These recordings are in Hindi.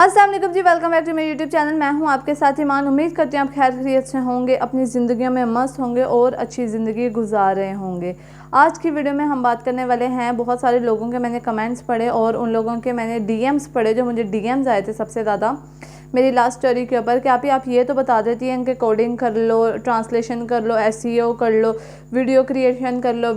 अस्सलाम वालेकुम जी, वेलकम बैक टू मेरे यूट्यूब चैनल। मैं हूं आपके साथ ईमान। उम्मीद करती हूं आप खैर खैरियत से होंगे, अपनी ज़िंदगियों में मस्त होंगे और अच्छी ज़िंदगी गुजार रहे होंगे। आज की वीडियो में हम बात करने वाले हैं, बहुत सारे लोगों के मैंने कमेंट्स पढ़े और उन लोगों के मैंने डीएम्स पढ़े, जो मुझे डीएम्स आए थे सबसे ज़्यादा मेरी लास्ट स्टोरी के ऊपर कि आप ये तो बता देती हैं कि कोडिंग कर लो, ट्रांसलेशन कर लो, एसईओ कर लो, वीडियो क्रिएशन कर लो,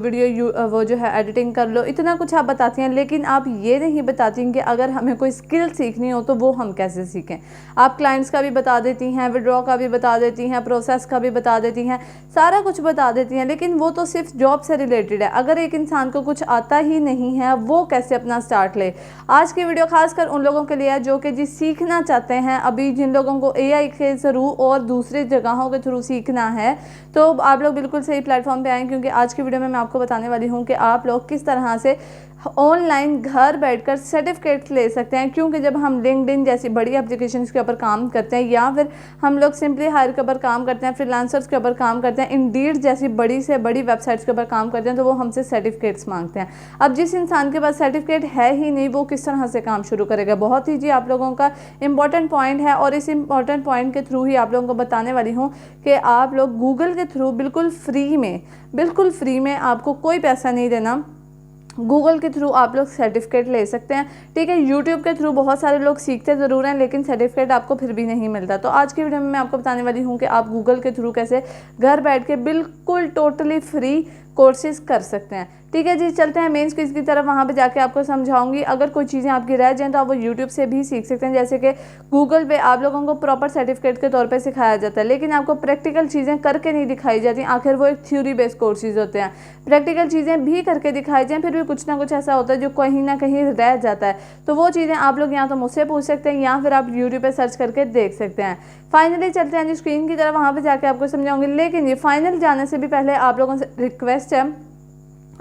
वो जो है एडिटिंग कर लो, इतना कुछ आप बताती हैं, लेकिन आप ये नहीं बताती कि अगर हमें कोई स्किल सीखनी हो तो वो हम कैसे सीखें। आप क्लाइंट्स का भी बता देती हैं, विड्रॉ का भी बता देती हैं, प्रोसेस का भी बता देती हैं, सारा कुछ बता देती हैं, लेकिन वो तो सिर्फ जॉब से रिलेटेड है। अगर एक इंसान को कुछ आता ही नहीं है, वो कैसे अपना स्टार्ट ले। आज की वीडियो खासकर उन लोगों के लिए है जो कि जी सीखना चाहते हैं। अभी जिन लोगों को एआई के थ्रू और दूसरे जगहों के थ्रू सीखना है, तो आप लोग बिल्कुल सही प्लेटफॉर्म पे आएँ, क्योंकि आज की वीडियो में मैं आपको बताने वाली हूँ कि आप लोग किस तरह से ऑनलाइन घर बैठकर सर्टिफिकेट्स ले सकते हैं। क्योंकि जब हम लिंक्डइन जैसी बड़ी एप्लीकेशंस के ऊपर काम करते हैं, या फिर हम लोग सिंपली हायर के ऊपर काम करते हैं, फ्रीलांसर्स के ऊपर काम करते हैं, इंडीड जैसी बड़ी से बड़ी वेबसाइट्स के ऊपर काम करते हैं, तो वो हमसे सर्टिफिकेट्स मांगते हैं। अब जिस इंसान के पास सर्टिफिकेट है ही नहीं, वो किस तरह से काम शुरू करेगा। बहुत ही जी आप लोगों का इंपॉर्टेंट पॉइंट है, और इस इंपॉर्टेंट पॉइंट के थ्रू ही आप लोगों को बताने वाली हूँ कि आप लोग गूगल के थ्रू बिल्कुल फ्री में आपको कोई पैसा नहीं देना, गूगल के थ्रू आप लोग सर्टिफिकेट ले सकते हैं। ठीक है, यूट्यूब के थ्रू बहुत सारे लोग सीखते ज़रूर हैं, लेकिन सर्टिफिकेट आपको फिर भी नहीं मिलता। तो आज की वीडियो में मैं आपको बताने वाली हूँ कि आप गूगल के थ्रू कैसे घर बैठ के बिल्कुल टोटली फ्री कोर्सेज कर सकते हैं। ठीक है जी, चलते हैं मेंस क्विज की तरफ। वहाँ पे जाके आपको समझाऊंगी। अगर कोई चीज़ें आपकी रह जाएं तो आप वो यूट्यूब से भी सीख सकते हैं। जैसे कि गूगल पे आप लोगों को प्रॉपर सर्टिफिकेट के तौर पे सिखाया जाता है, लेकिन आपको प्रैक्टिकल चीज़ें करके नहीं दिखाई जाती। आखिर वो एक थ्योरी बेस्ड कोर्सेज होते हैं। प्रैक्टिकल चीज़ें भी करके दिखाई जाएँ, फिर भी कुछ ना कुछ ऐसा होता है जो कहीं ना कहीं रह जाता है। तो वो चीज़ें आप लोग या तो मुझसे पूछ सकते हैं, या फिर आप यूट्यूब पर सर्च करके देख सकते हैं। फाइनली चलते हैं जी स्क्रीन की तरफ, वहाँ पर जाके आपको समझाऊंगी। लेकिन ये फाइनल जाने से भी पहले आप लोगों से रिक्वेस्ट है,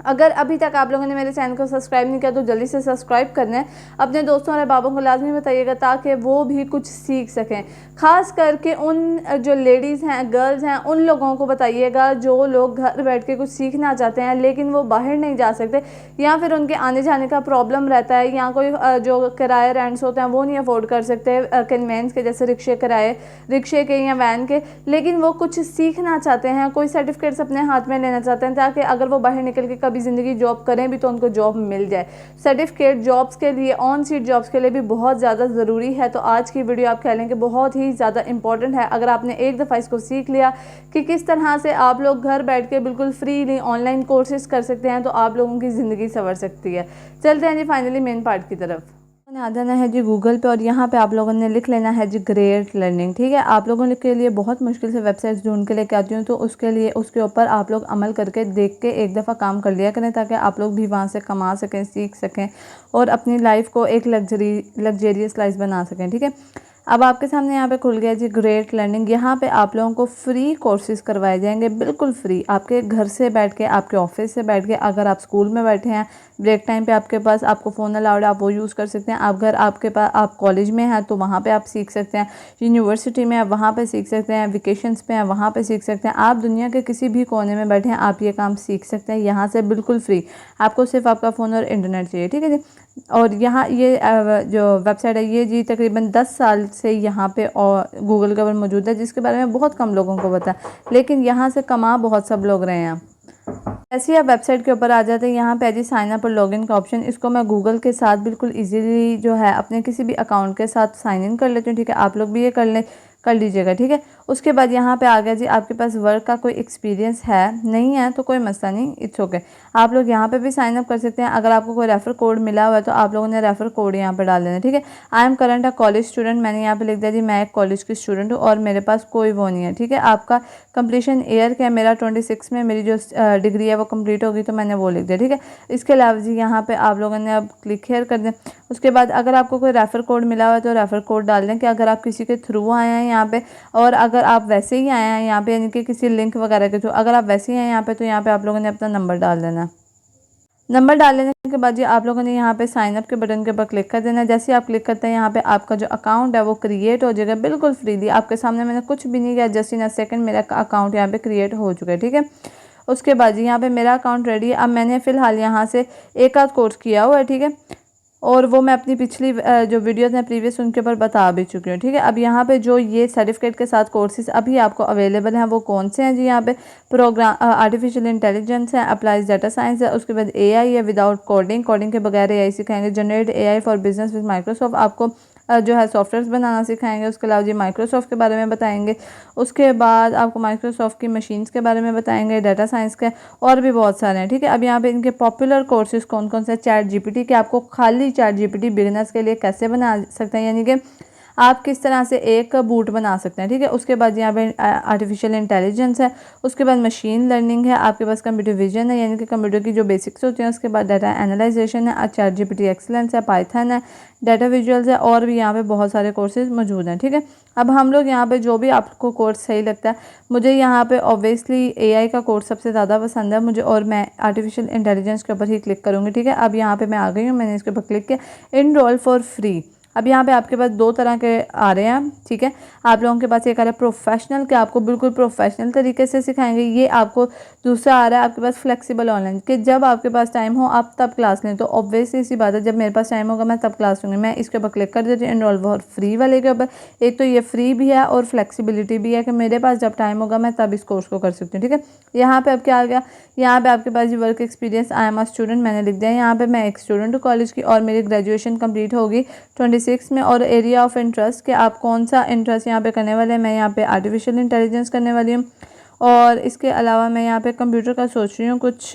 अगर अभी तक आप लोगों ने मेरे चैनल को सब्सक्राइब नहीं किया तो जल्दी से सब्सक्राइब करना है। अपने दोस्तों और अहबाबों को लाजमी बताइएगा, ताकि वो भी कुछ सीख सकें। ख़ास करके उन जो लेडीज़ हैं, गर्ल्स हैं, उन लोगों को बताइएगा जो लोग घर बैठ के कुछ सीखना चाहते हैं, लेकिन वो बाहर नहीं जा सकते, या फिर उनके आने जाने का प्रॉब्लम रहता है, या कोई जो किराए रेंट्स होते हैं वो नहीं अफोर्ड कर सकते, कन्वेंस के जैसे रिक्शे के या वैन के, लेकिन वो कुछ सीखना चाहते हैं, कोई सर्टिफिकेट्स अपने हाथ में लेना चाहते हैं, ताकि अगर वो बाहर निकल के कभी ज़िंदगी जॉब करें भी तो उनको जॉब मिल जाए। सर्टिफिकेट जॉब्स के लिए, ऑन सीट जॉब्स के लिए भी बहुत ज़्यादा ज़रूरी है। तो आज की वीडियो आप कह लें कि बहुत ही ज़्यादा इंपॉर्टेंट है। अगर आपने एक दफ़ा इसको सीख लिया कि किस तरह से आप लोग घर बैठ के बिल्कुल फ्रीली ऑनलाइन कोर्सेज कर सकते हैं, तो आप लोगों की ज़िंदगी संवर सकती है। चलते हैं जी फाइनली मेन पार्ट की तरफ। आ जाना है जी गूगल पे, और यहाँ पे आप लोगों ने लिख लेना है जी ग्रेट लर्निंग। ठीक है, आप लोगों के लिए बहुत मुश्किल से वेबसाइट्स ढूंढ के लेके आती हूँ, तो उसके लिए उसके ऊपर आप लोग अमल करके देख के एक दफ़ा काम कर लिया करें, ताकि आप लोग भी वहाँ से कमा सकें, सीख सकें, और अपनी लाइफ को एक लग्जरियस लाइफ बना सकें। ठीक है, अब आपके सामने यहाँ पे खुल गया जी ग्रेट लर्निंग। यहाँ पे आप लोगों को फ्री कोर्सेज करवाए जाएंगे, बिल्कुल फ्री, आपके घर से बैठ के, आपके ऑफिस से बैठ के। अगर आप स्कूल में बैठे हैं, ब्रेक टाइम पे आपके पास, आपको फ़ोन अलाउड है, आप वो यूज़ कर सकते हैं। आपके पास, आप कॉलेज में हैं तो वहाँ पे आप सीख सकते हैं, यूनिवर्सिटी में आप वहाँ पे सीख सकते हैं, वेकेशंस पे हैं वहाँ पे सीख सकते हैं। आप दुनिया के किसी भी कोने में बैठे हैं, आप ये काम सीख सकते हैं यहाँ से बिल्कुल फ्री। आपको सिर्फ आपका फ़ोन और इंटरनेट चाहिए। ठीक है जी, और यहाँ ये जो वेबसाइट है ये जी तकरीबन 10 साल से यहाँ पे और गूगल के ऊपर मौजूद है, जिसके बारे में बहुत कम लोगों को पता है, लेकिन यहाँ से कमा बहुत सब लोग रहे हैं। ऐसे ही आप वेबसाइट के ऊपर आ जाते हैं, यहाँ पे जी साइन अप और लॉगिन का ऑप्शन। इसको मैं गूगल के साथ बिल्कुल इजीली जो है अपने किसी भी अकाउंट के साथ साइन इन कर लेती हूँ। ठीक है, आप लोग भी ये कर लीजिएगा। ठीक है, उसके बाद यहाँ पे आ गया जी आपके पास वर्क का कोई एक्सपीरियंस है, नहीं है तो कोई मसला नहीं, इट्स ओके। आप लोग यहाँ पे भी साइन अप कर सकते हैं। अगर आपको कोई रेफर कोड मिला हुआ है तो आप लोगों ने रेफर कोड यहाँ पे डाल देना। ठीक है, I am current a college student, मैंने यहाँ पे लिख दिया जी मैं एक कॉलेज की स्टूडेंट हूँ और मेरे पास कोई वो नहीं है। ठीक है, आपका कंप्लीशन ईयर क्या है, मेरा 26 में मेरी जो डिग्री है वो कंप्लीट होगी, तो मैंने वो लिख दिया। ठीक है, इसके अलावा जी यहाँ पे आप लोगों ने अब क्लिक हेयर कर दें। उसके बाद अगर आपको कोई रेफर कोड मिला हुआ है तो रेफर कोड डाल दें, कि अगर आप किसी के थ्रू आए हैं यहाँ पे, और अगर आप वैसे ही आए हैं यहाँ पे, यानी कि किसी लिंक वगैरह के थ्रू, अगर आप वैसे ही हैं यहाँ पे, तो यहाँ पे आप लोगों ने अपना नंबर डाल देना। नंबर डाल लेने के बाद जी आप लोगों ने यहाँ पे साइन अप के बटन के ऊपर क्लिक कर देना है। जैसे ही आप क्लिक करते हैं यहाँ पे आपका जो अकाउंट है वो क्रिएट हो जाएगा बिल्कुल फ्रीली। आपके सामने मैंने कुछ भी नहीं किया, जस्ट इन अ सेकंड मेरा अकाउंट यहाँ पे क्रिएट हो चुका है। ठीक है, उसके बाद जी यहाँ पे मेरा अकाउंट रेडी है। अब मैंने फ़िलहाल यहाँ से एक आध कोर्स किया हुआ है। ठीक है, और वो मैं अपनी पिछली जो वीडियोस हैं प्रीवियस उनके ऊपर बता भी चुकी हूँ, ठीक है। अब यहाँ पे जो ये सर्टिफिकेट के साथ कोर्सेज अभी आपको अवेलेबल हैं वो कौन से हैं जी। यहाँ पे प्रोग्राम आर्टिफिशियल इंटेलिजेंस है, अप्लाइज डाटा साइंस है, उसके बाद एआई है विदाउट कोडिंग, कोडिंग के बगैर एआई सिखाएंगे, generate AI for business with Microsoft, आपको जो है सॉफ्टवेयर बनाना सिखाएंगे। उसके अलावा जी माइक्रोसॉफ्ट के बारे में बताएंगे। उसके बाद आपको माइक्रोसॉफ्ट की मशीन्स के बारे में बताएंगे, डाटा साइंस के और भी बहुत सारे हैं, ठीक है। अब यहाँ पे इनके पॉपुलर कोर्सेज कौन कौन से, चैट जीपीटी के, आपको खाली चैट जीपीटी बिगिनर्स के लिए कैसे बना सकते हैं, यानी कि आप किस तरह से एक बूट बना सकते हैं, ठीक है। उसके बाद यहाँ पे आर्टिफिशियल इंटेलिजेंस है, उसके बाद मशीन लर्निंग है, आपके पास कंप्यूटर विजन है यानी कि कंप्यूटर की जो बेसिक्स होती हैं, उसके बाद डाटा एनालाइजेशन है, चैट जीपीटी एक्सीलेंस है, पाइथन है, डाटा विजुअल्स है, और भी यहाँ पे बहुत सारे कोर्सेज मौजूद हैं, ठीक है। अब हम लोग यहाँ पे जो भी आपको कोर्स सही लगता है, मुझे यहाँ पे ऑब्वियसली एआई का कोर्स सबसे ज़्यादा पसंद है मुझे, और मैं आर्टिफिशियल इंटेलिजेंस के ऊपर ही क्लिक करूँगी, ठीक है। अब यहाँ पे मैं आ गई हूँ, मैंने इसके ऊपर क्लिक किया, इनरोल फॉर फ्री। अब यहाँ पे आपके पास दो तरह के आ रहे हैं, ठीक है। आप लोगों के पास एक आ रहा है प्रोफेशनल, कि आपको बिल्कुल प्रोफेशनल तरीके से सिखाएंगे, ये आपको दूसरा आ रहा है आपके पास फ्लेक्सिबल ऑनलाइन, कि जब आपके पास टाइम हो आप तब क्लास लें। तो ऑब्वियसली सी बात है, जब मेरे पास टाइम होगा मैं तब क्लास लूँगी। मैं इसके ऊपर क्लिक कर देती हूँ इनरोल फॉर फ्री वाले के ऊपर। एक तो ये फ्री भी है और फ्लेक्सिबिलिटी भी है कि मेरे पास जब टाइम होगा मैं तब इस कोर्स को कर सकती हूँ, ठीक है। यहाँ पे अब क्या आ गया, यहाँ पे आपके पास work experience, I am a student मैंने लिख दिया। यहाँ पे मैं एक स्टूडेंट हूँ कॉलेज की और मेरी ग्रेजुएशन कंप्लीट होगी 26 में। और एरिया ऑफ इंटरेस्ट, कि आप कौन सा इंटरेस्ट यहाँ पे करने वाले हैं, मैं यहाँ पे आर्टिफिशियल इंटेलिजेंस करने वाली हूँ। और इसके अलावा मैं यहाँ पे कंप्यूटर का सोच रही हूँ कुछ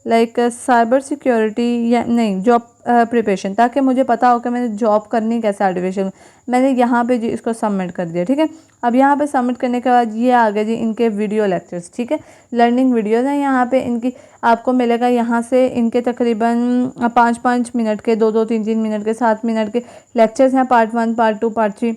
लाइक साइबर सिक्योरिटी या नहीं जॉब प्रिपरेशन, ताकि मुझे पता हो कि मैंने जॉब करनी कैसे आर्टिफिशियल। मैंने यहाँ पे जी इसको सबमिट कर दिया, ठीक है। अब यहाँ पे सबमिट करने के बाद ये आ गया जी इनके वीडियो लेक्चर्स, ठीक है। लर्निंग वीडियोज़ हैं यहाँ पे इनकी, आपको मिलेगा यहाँ से इनके तकरीबन 5-5 मिनट के, 2-2, 3-3 मिनट के, 7 मिनट के लेक्चर्स हैं, पार्ट 1, पार्ट 2, पार्ट 3।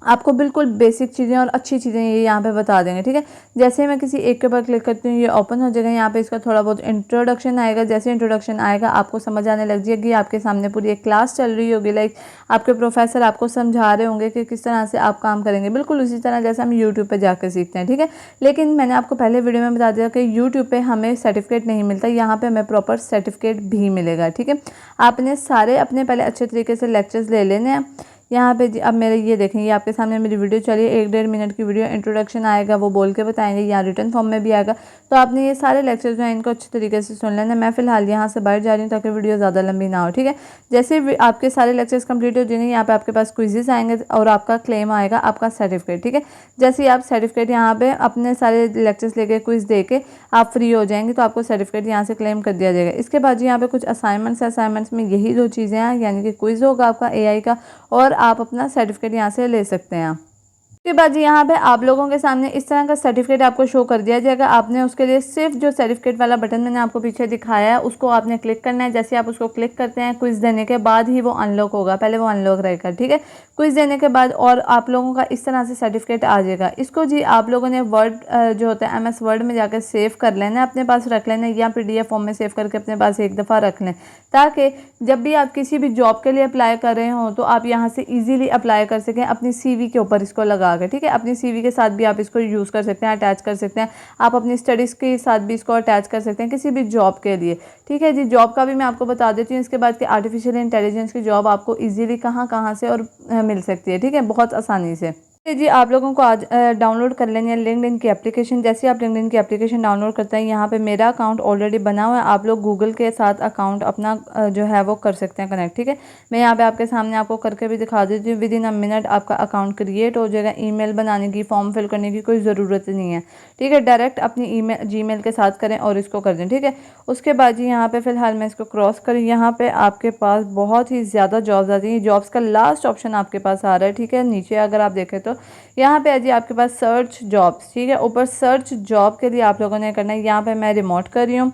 आपको बिल्कुल बेसिक चीज़ें और अच्छी चीज़ें ये यहाँ पे बता देंगे, ठीक है। जैसे ही मैं किसी एक के ऊपर क्लिक करती हूँ ये ओपन हो जाएगा। यहाँ पे इसका थोड़ा बहुत इंट्रोडक्शन आएगा, जैसे इंट्रोडक्शन आएगा आपको समझ आने लग जाएगी, आपके सामने पूरी एक क्लास चल रही होगी, लाइक आपके प्रोफेसर आपको समझा रहे होंगे कि किस तरह से आप काम करेंगे, बिल्कुल उसी तरह जैसे हम यूट्यूब पर जाकर सीखते हैं, ठीक है। लेकिन मैंने आपको पहले वीडियो में बता दिया कि यूट्यूब पर हमें सर्टिफिकेट नहीं मिलता, यहाँ पर हमें प्रॉपर सर्टिफिकेट भी मिलेगा, ठीक है। आपने सारे अपने पहले अच्छे तरीके से लेक्चर्स ले लेने हैं। यहाँ पे अब मेरे ये देखें, ये आपके सामने मेरी वीडियो चलिए 1-1.5 मिनट की वीडियो, इंट्रोडक्शन आएगा वो बोल के बताएंगे, या रिटर्न फॉर्म में भी आएगा। तो आपने ये सारे लेक्चर्स जो हैं इनको अच्छे तरीके से सुन लेना। मैं फ़िलहाल यहाँ से बाहर जा रही हूँ ताकि वीडियो ज़्यादा लंबी ना हो, ठीक है। जैसे आपके सारे लेक्चर्स कंप्लीट हो जाएंगे, यहाँ पे आपके पास क्विजेस आएंगे और आपका क्लेम आएगा, आपका सर्टिफिकेट, ठीक है। जैसे ही आप सर्टिफिकेट यहाँ पे अपने सारे लेक्चर्स लेके क्विज दे के आप फ्री हो जाएंगे तो आपको सर्टिफिकेट यहाँ से क्लेम कर दिया जाएगा। इसके बाद यहाँ पे कुछ असाइनमेंट्स में यही दो चीज़ें हैं, यानी कि क्विज होगा आपका एआई का, और आप अपना सर्टिफिकेट यहाँ से ले सकते हैं। उसके बाद यहाँ पे आप लोगों के सामने इस तरह का सर्टिफिकेट आपको शो कर दिया जाएगा। आपने उसके लिए सिर्फ जो सर्टिफिकेट वाला बटन मैंने आपको पीछे दिखाया है उसको आपने क्लिक करना है। जैसे आप उसको क्लिक करते हैं क्विज देने के बाद ही वो अनलॉक होगा, पहले वो अनलॉक रहेगा, ठीक है। क्विज देने के बाद और आप लोगों का इस तरह से सर्टिफिकेट आ जाएगा। इसको जी आप लोगों ने वर्ड जो होता है MS वर्ड में जाकर सेव कर लेना है, अपने पास रख लेना है, या PDF फॉर्म में सेव करके अपने पास एक दफ़ा रख लें, ताकि जब भी आप किसी भी जॉब के लिए अप्लाई कर रहे हो तो आप यहाँ से ईजिली अप्लाई कर सकें अपनी CV के ऊपर इसको लगा के, ठीक है। अपनी CV के साथ भी आप इसको यूज़ कर सकते हैं, अटैच कर सकते हैं। आप अपनी स्टडीज़ के साथ भी इसको अटैच कर सकते हैं किसी भी जॉब के लिए, ठीक है जी। जॉब का भी मैं आपको बता देती हूँ इसके बाद कि आर्टिफिशियल इंटेलिजेंस की जॉब आपको ईजिली कहाँ कहाँ से और मिल सकती है, ठीक है, बहुत आसानी से। जी आप लोगों को आज डाउनलोड कर लेनी है लिंक्डइन की एप्लीकेशन। जैसे आप लिंक्डइन की एप्लीकेशन डाउनलोड करते हैं, यहाँ पे मेरा अकाउंट ऑलरेडी बना हुआ है, आप लोग गूगल के साथ अकाउंट अपना जो है वो कर सकते हैं कनेक्ट, ठीक है। मैं यहाँ पे आपके सामने आपको करके भी दिखा देती हूँ। विदिन अ मिनट आपका अकाउंट क्रिएट हो जाएगा। ईमेल बनाने की, फॉर्म फिल करने की कोई ज़रूरत नहीं है, ठीक है। डायरेक्ट अपनी Gmail के साथ करें और इसको कर दें, ठीक है। उसके बाद जी यहाँ पे फ़िलहाल मैं इसको क्रॉस करूँ, यहाँ पे आपके पास बहुत ही ज़्यादा जॉब्स आती हैं। जॉब्स का लास्ट ऑप्शन आपके पास आ रहा है, ठीक है। नीचे अगर आप देखें तो यहाँ पे जी आपके पास सर्च जॉब्स, ठीक है। ऊपर सर्च जॉब के लिए आप लोगों ने करना है। यहाँ पे मैं रिमोट कर रही हूँ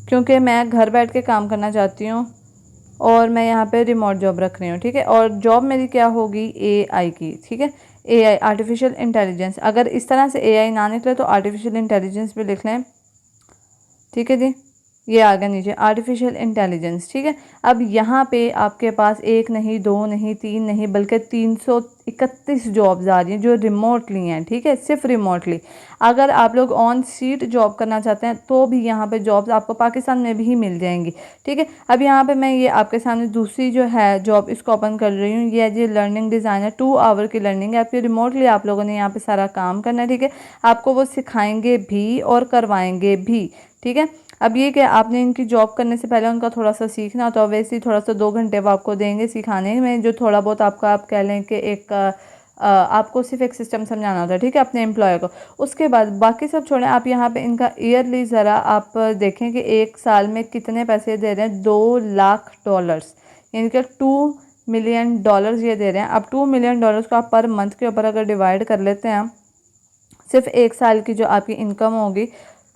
क्योंकि मैं घर बैठ के काम करना चाहती हूँ और मैं यहाँ पे रिमोट जॉब रख रही हूँ, ठीक है। और जॉब मेरी क्या होगी, AI की, ठीक है। AI artificial intelligence. अगर इस तरह से AI ना निकले तो आर्टिफिशियल इंटेलिजेंस भी लिख लें, ठीक है जी। ये आ गया नीचे आर्टिफिशियल इंटेलिजेंस। ठीक है, अब यहाँ पे आपके पास एक नहीं, दो नहीं, तीन नहीं, बल्कि 331 जॉब्स आ रही हैं जो रिमोटली हैं। ठीक है, सिर्फ रिमोटली। अगर आप लोग ऑन सीट जॉब करना चाहते हैं तो भी यहाँ पे जॉब्स आपको पाकिस्तान में भी मिल जाएंगी। ठीक है, अब यहाँ पे मैं ये आपके सामने दूसरी जो है जॉब इसको ओपन कर रही हूँ। ये है जी लर्निंग डिज़ाइनर, 2 आवर की लर्निंग है आपकी, रिमोटली आप लोगों ने यहाँ पे सारा काम करना है। ठीक है, आपको वो सिखाएंगे भी और करवाएंगे भी। ठीक है, अब ये कि आपने इनकी जॉब करने से पहले उनका थोड़ा सा सीखना, तो वैसे ही थोड़ा सा 2 घंटे वो आपको देंगे सिखाने में, जो थोड़ा बहुत आपका आप कह लें कि एक आपको सिर्फ एक सिस्टम समझाना होता है। ठीक है, अपने एम्प्लॉय को। उसके बाद बाकी सब छोड़ें, आप यहाँ पे इनका ईयरली ज़रा आप देखें कि एक साल में कितने पैसे दे रहे हैं। $2 लाख, यानी कि $2 मिलियन ये दे रहे हैं। अब $2 मिलियन को आप पर मंथ के ऊपर अगर डिवाइड कर लेते हैं, सिर्फ एक साल की जो आपकी इनकम होगी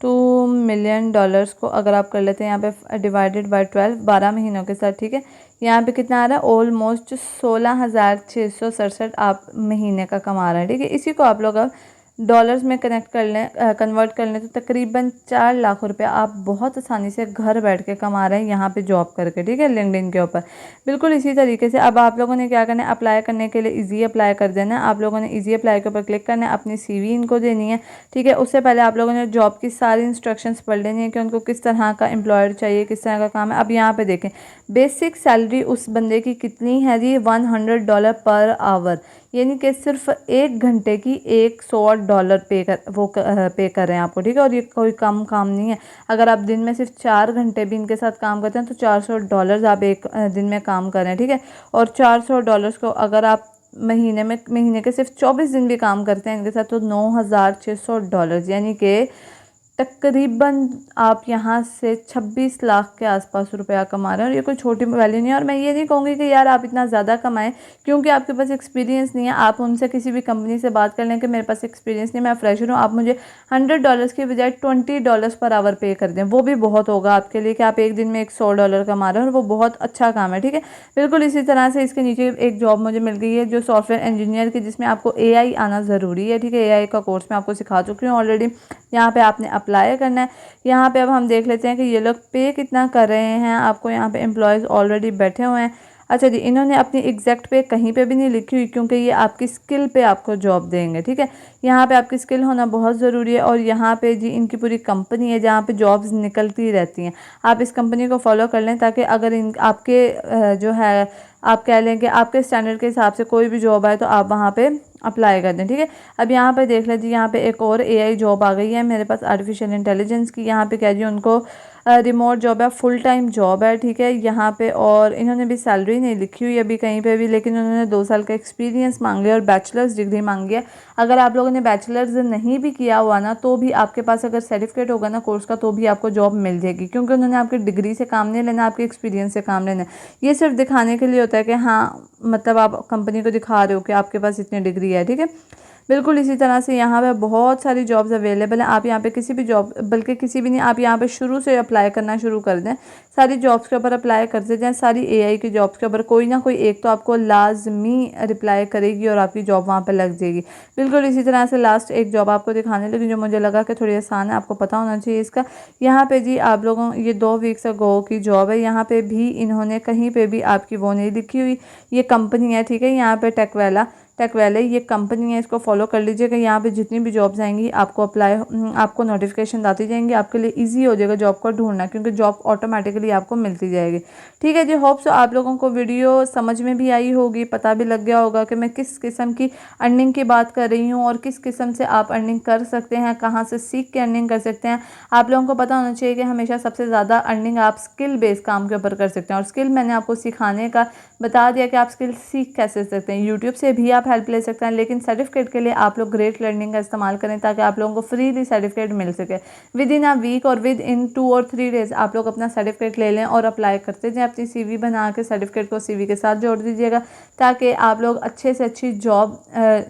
$2 मिलियन को अगर आप कर लेते हैं यहाँ पे डिवाइडेड बाय 12, 12 महीनों के साथ। ठीक है, यहाँ पे कितना आ रहा है, ऑलमोस्ट 16,667 आप महीने का कमा रहे हैं। ठीक है, इसी को आप लोग अब डॉलर्स में कन्वर्ट कर लें तो तकरीबन 4 लाख रुपए आप बहुत आसानी से घर बैठ के कमा रहे हैं यहाँ पे जॉब करके। ठीक है, लिंक्डइन के ऊपर। बिल्कुल इसी तरीके से अब आप लोगों ने क्या करना है, अप्लाई करने के लिए इजी अप्लाई कर देना है। आप लोगों ने इजी अप्लाई के ऊपर क्लिक करना है, अपनी CV इनको देनी है। ठीक है, उससे पहले आप लोगों ने जॉब की सारी इंस्ट्रक्शंस पढ़ लेनी है कि उनको किस तरह का एम्प्लॉयर चाहिए, किस तरह का काम है। अब यहाँ पे देखें बेसिक सैलरी उस बंदे की कितनी है जी, $100 पर आवर, यानी कि सिर्फ 1 घंटे की $100 पे कर रहे हैं आपको। ठीक है, और ये कोई कम काम नहीं है। अगर आप दिन में सिर्फ 4 घंटे भी इनके साथ काम करते हैं तो $400 आप एक दिन में काम कर रहे हैं। ठीक है, और $400 को अगर आप महीने के सिर्फ 24 दिन भी काम करते हैं इनके साथ तो $9,600, यानी कि तकरीबन आप यहाँ से 26 लाख के आसपास रुपया कमा रहे हैं। और ये कोई छोटी वैल्यू नहीं है। और मैं ये नहीं कहूँगी कि यार आप इतना ज़्यादा कमाएं क्योंकि आपके पास एक्सपीरियंस नहीं है। आप उनसे किसी भी कंपनी से बात कर लें कि मेरे पास एक्सपीरियंस नहीं, मैं फ्रेशर हूँ, आप मुझे $100 की बजाय $20 पर आवर पे कर दें, वो भी बहुत होगा आपके लिए कि आप एक दिन में $100 कमा रहे हैं, और वो बहुत अच्छा काम है। ठीक है, बिल्कुल इसी तरह से इसके नीचे एक जॉब मुझे मिल गई है जो सॉफ्टवेयर इंजीनियर की, जिसमें आपको AI आना ज़रूरी है। ठीक है, AI का कोर्स मैं आपको सिखा चुकी हूँ ऑलरेडी। यहाँ पे आपने अप्लाई करना है। यहाँ पे अब हम देख लेते हैं कि ये लोग पे कितना कर रहे हैं आपको। यहाँ पे एम्प्लॉयज़ ऑलरेडी बैठे हुए हैं। अच्छा जी, इन्होंने अपनी एग्जैक्ट पे कहीं पे भी नहीं लिखी हुई क्योंकि ये आपकी स्किल पे आपको जॉब देंगे। ठीक है, यहाँ पे आपकी स्किल होना बहुत ज़रूरी है। और यहाँ पे जी इनकी पूरी कंपनी है जहाँ पे जॉब्स निकलती रहती हैं। आप इस कंपनी को फॉलो कर लें ताकि अगर इन आपके जो है आप कह लें कि आपके स्टैंडर्ड के हिसाब से कोई भी जॉब आए तो आप वहाँ पे अप्लाई कर दें। ठीक है, अब यहाँ पे देख लीजिए, यहाँ पे एक और AI जॉब आ गई है मेरे पास आर्टिफिशियल इंटेलिजेंस की। यहाँ पे कह जी उनको रिमोट जॉब है, फुल टाइम जॉब है। ठीक है, यहाँ पे और इन्होंने भी सैलरी नहीं लिखी हुई अभी कहीं पे भी, लेकिन उन्होंने 2 साल का एक्सपीरियंस मांग लिया और बैचलर्स डिग्री मांगी है। अगर आप लोगों ने बैचलर्स नहीं भी किया हुआ ना तो भी आपके पास अगर सर्टिफिकेट होगा ना कोर्स का तो भी आपको जॉब मिल जाएगी, क्योंकि उन्होंने आपकी डिग्री से काम नहीं लेना, आपके एक्सपीरियंस से काम लेना है। ये सिर्फ दिखाने के लिए होता है कि हाँ मतलब आप कंपनी को दिखा रहे हो कि आपके पास इतनी डिग्री है। ठीक है, बिल्कुल इसी तरह से यहाँ पे बहुत सारी जॉब्स अवेलेबल हैं। आप यहाँ पे किसी भी जॉब, बल्कि किसी भी नहीं, आप यहाँ पे शुरू से अप्लाई करना शुरू कर दें, सारी जॉब्स के ऊपर अप्लाई करते जाएँ, सारी AI की जॉब्स के ऊपर कोई ना कोई एक तो आपको लाजमी रिप्लाई करेगी और आपकी जॉब वहाँ पर लग जाएगी। बिल्कुल इसी तरह से लास्ट एक जॉब आपको दिखाने लगी जो मुझे लगा कि थोड़ी आसान है, आपको पता होना चाहिए इसका। यहाँ पे जी आप लोगों, ये 2 वीक्स अगो की जॉब है। यहाँ पे भी इन्होंने कहीं पे भी आपकी वो नहीं लिखी हुई, ये कंपनी है। ठीक है, यहाँ पे टेक वैले ये कंपनी है, इसको फॉलो कर लीजिएगा। यहाँ पे जितनी भी जॉब्स आएंगी आपको आपको नोटिफिकेशन आती जाएंगी, आपके लिए इजी हो जाएगा जॉब को ढूंढना, क्योंकि जॉब ऑटोमेटिकली आपको मिलती जाएगी। ठीक है जी, होप सो आप लोगों को वीडियो समझ में भी आई होगी, पता भी लग गया होगा कि मैं किस किस्म की अर्निंग की बात कर रही हूँ और किस किस्म से आप अर्निंग कर सकते हैं, कहाँ से सीख के अर्निंग कर सकते हैं। आप लोगों को पता होना चाहिए कि हमेशा सबसे ज़्यादा अर्निंग आप स्किल बेस्ड काम के ऊपर कर सकते हैं, और स्किल मैंने आपको सिखाने का बता दिया कि आप स्किल सीख कैसे सकते हैं। यूट्यूब से भी आप हेल्प ले सकते हैं, लेकिन सर्टिफिकेट के लिए आप लोग ग्रेट लर्निंग का इस्तेमाल करें ताकि आप लोगों को फ्रीली सर्टिफिकेट मिल सके। विद इन अ वीक और विद इन 2 और 3 डेज आप लोग अपना सर्टिफिकेट ले लें और अप्लाई करते जाएं। अपनी CV बना के सर्टिफिकेट को CV के साथ जोड़ दीजिएगा ताकि आप लोग अच्छे से अच्छी जॉब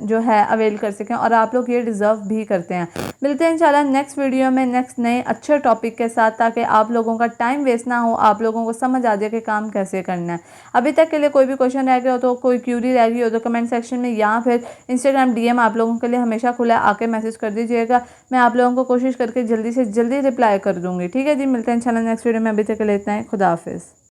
जो है अवेल कर सकें, और आप लोग ये डिज़र्व भी करते हैं। मिलते हैं इंशाल्लाह नेक्स्ट वीडियो में नेक्स्ट नए अच्छे टॉपिक के साथ, ताकि आप लोगों का टाइम वेस्ट ना हो, आप लोगों को समझ आ जाए कि काम कैसे करना है। अभी तक के लिए कोई भी क्वेश्चन रह गया हो तो, कोई क्यूरी रह गई हो तो कमेंट सेक्शन में या फिर इंस्टाग्राम DM आप लोगों के लिए हमेशा खुला है, आके मैसेज कर दीजिएगा। मैं आप लोगों को कोशिश करके जल्दी से जल्दी रिप्लाई कर दूँगी। ठीक है जी, मिलते हैं इंशाल्लाह नेक्स्ट वीडियो में। अभी तक के लिए इतना ही। खुदा हाफिज़।